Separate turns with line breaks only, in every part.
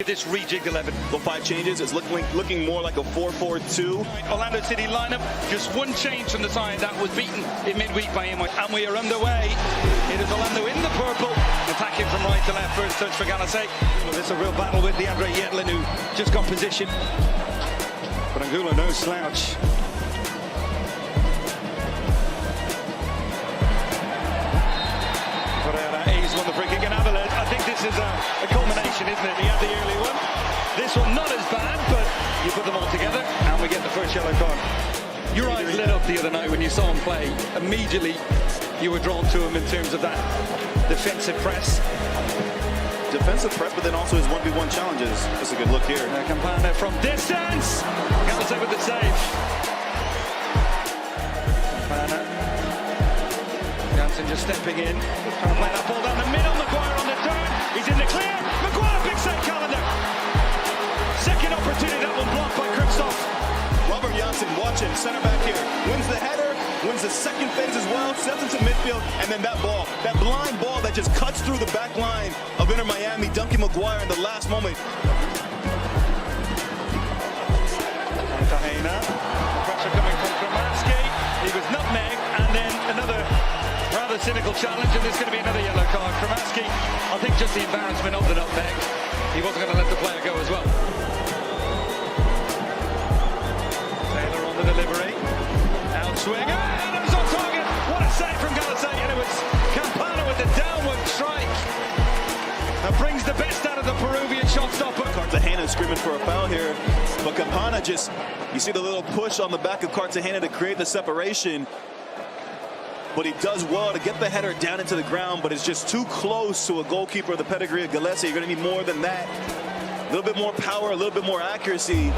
this rejigged 11.
The 5 changes is looking more like a 4-4-2.
Orlando City lineup, just one change from the side that was beaten in midweek by Imoy. And we are underway. It is Orlando in the purple, attacking from right to left. First touch for Galassi. There's a real battle with Leandre Yedlin, who just got position. But Angulo, no slouch. He's won the free kick, and Avila, I think this is a culmination, isn't it? He had the early one. This one not as bad, but you put them all together, and we get the first yellow card. Your eyes lit up the other night when you saw him play. Immediately, you were drawn to him in terms of that defensive press.
Defensive press, but then also his 1v1 challenges. That's a good look here.
Campana from distance. Galassi with the save. Campana. Jansen just stepping in. Trying to play that ball down the middle. Maguire on the turn. He's in the clear. Maguire, big save, Callender. Second opportunity, that one blocked by Kristoff.
Robert Jansen, watch him, center back here. Wins the header, wins the second phase as well, steps into midfield, and then that ball, that blind ball that just cuts through the back line of Inter Miami, dunking Maguire in the last moment.
Tahena, pressure coming from Kramansky. He was nutmegged, and then another rather cynical challenge, and there's going to be another yellow card. Kramansky, I think just the embarrassment of the nutmeg. He wasn't going to let the player go as well. Taylor on the delivery. Outswing. And it was on target. What a save from Galassi. And it was Campana with the downward strike. That brings the best out of the Peruvian shot stopper.
Cartagena screaming for a foul here. But Campana just, you see the little push on the back of Cartagena to create the separation. But he does well to get the header down into the ground, but it's just too close to a goalkeeper of the pedigree of Galassi. You're going to need more than that. A little bit more power, a little bit more accuracy.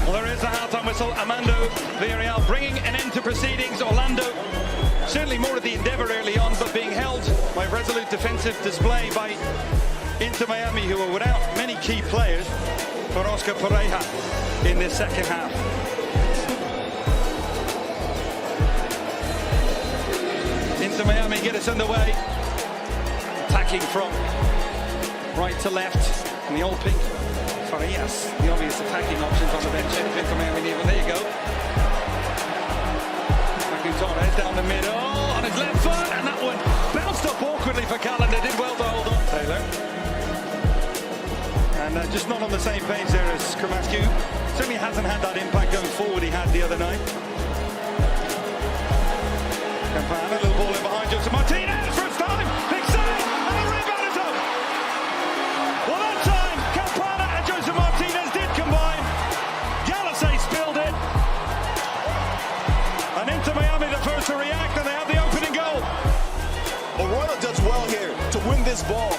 Well, there is the halftime whistle. Armando Villarreal bringing an end to proceedings. Orlando certainly more of the endeavour early on, but being held by resolute defensive display by Inter Miami, who were without many key players for Oscar Pareja in this second half. Inter Miami get us underway, attacking from right to left, and the old pink Farias, the obvious attacking options on the bench. Inter Miami, there you go. Torres down the middle on his left foot, and that one bounced up awkwardly for Callender. Did well to hold on. Taylor, and just not on the same page there as Kramansky. Certainly hasn't had that impact going forward he had the other night. Campana, a little ball in behind Joseph Martinez, first time, big save, and the rebound is up. Well, that time, Campana and Joseph Martinez did combine. Galassi spilled it. And Inter Miami the first to react, and they have the opening goal.
Arroyo does well here to win this ball,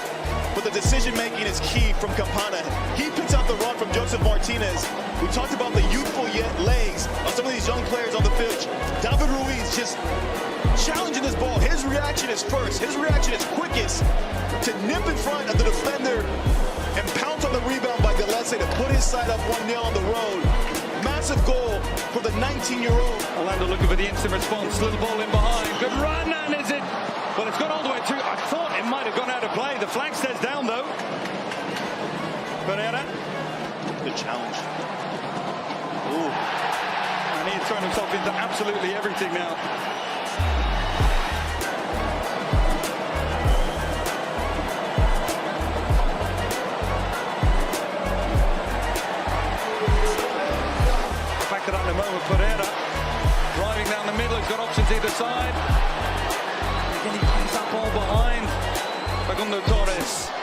but the decision-making is key from Campana. He picks out the run from Joseph Martinez. We talked about the youthful yet legs of some of these young players on the pitch. David Ruiz just challenging this ball. His reaction is first. His reaction is quickest to nip in front of the defender and pounce on the rebound by Galassi to put his side up 1-0 on the road. Massive goal for the 19-year-old.
Orlando looking for the instant response. Little ball in behind. Good run, and is it? Well, it's gone all the way through. I thought it might have gone out of play. The flag stays down, though. Pereira.
Good challenge. Ooh.
And he's thrown himself into absolutely everything now. Back to that in a moment. Pereira driving down the middle. He's got options either side. Again, he plays that ball behind. Facundo Torres.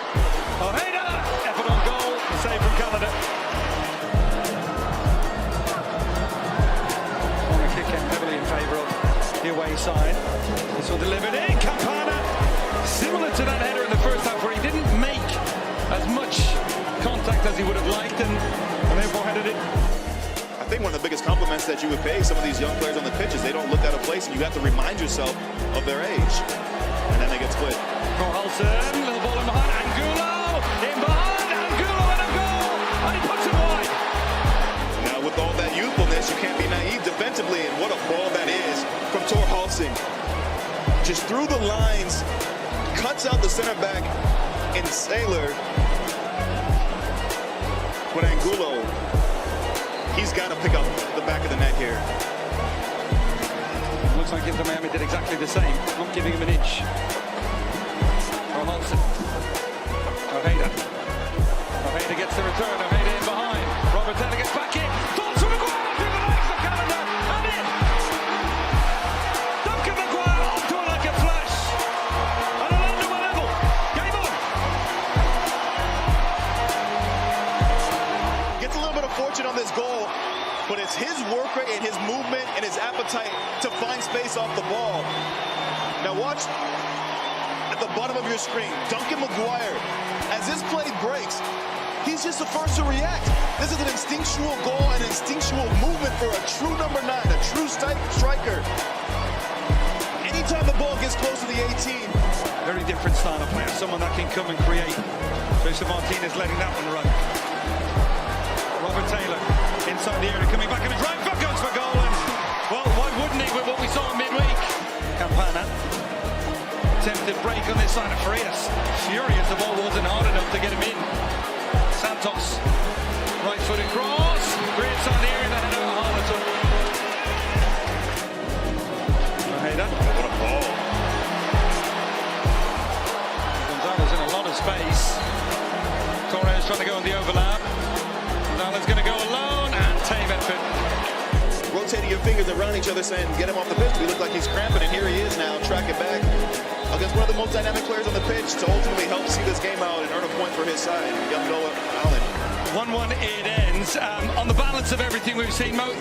Ojeda, effort on goal. Save from Canada. Corner kick came heavily in favour of the away side. This will deliver in. Campana, similar to that header in the first half, where he didn't make as much contact as he would have liked, and therefore headed it.
I think one of the biggest compliments that you would pay some of these young players on the pitch is they don't look out of place, and you have to remind yourself of their age. And then they get split.
Carlson, little ball in behind. Angulo, in behind. Angulo and a goal. And he puts it wide.
Now, with all that youthfulness, you can't be naive defensively. And what a ball that is from Thorhallsson. Just through the lines, cuts out the center back, in Sailor. But Angulo, he's got to pick up the back of the net here.
Looks like Inter Miami did exactly the same, not giving him an inch. Johansson. Ojeda. Ojeda gets the return. Ojeda in behind. Robert Taylor gets back in. Thoughts from Maguire through the legs of Canada. And in. Duncan Maguire onto it like a flash. And Orlando were level. Game on.
Gets a little bit of fortune on this goal, but it's his work rate and his movement and his appetite to find space off the ball. Now watch at the bottom of your screen, Duncan Maguire, as this play breaks, he's just the first to react. This is an instinctual goal and instinctual movement for a true number 9, a true striker. Anytime the ball gets close to the 18.
Very different style of player, someone that can come and create. Joseph Martinez letting that one run. Robert Taylor inside the area, coming back, and his right foot goes for goal. And, well, why wouldn't he with what we saw midweek? Campana. Attempted break on this side of Farias. Furious the ball wasn't hard enough to get him in. Santos, right-footed cross. Great side of the area, the header of Harleton. Ojeda.
What a ball.
Gonzalez in a lot of space. Torres trying to go on the overlap. Gonzalez going to go alone, and tame effort.
Rotating your fingers around each other saying, get him off the pitch. We look like he's cramping, and here he is now, tracking back against one of the most dynamic players on the pitch to ultimately help see this game out and earn a point for his side, young Noah Allen.
1-1 it ends. On the balance of everything we've seen, Mo,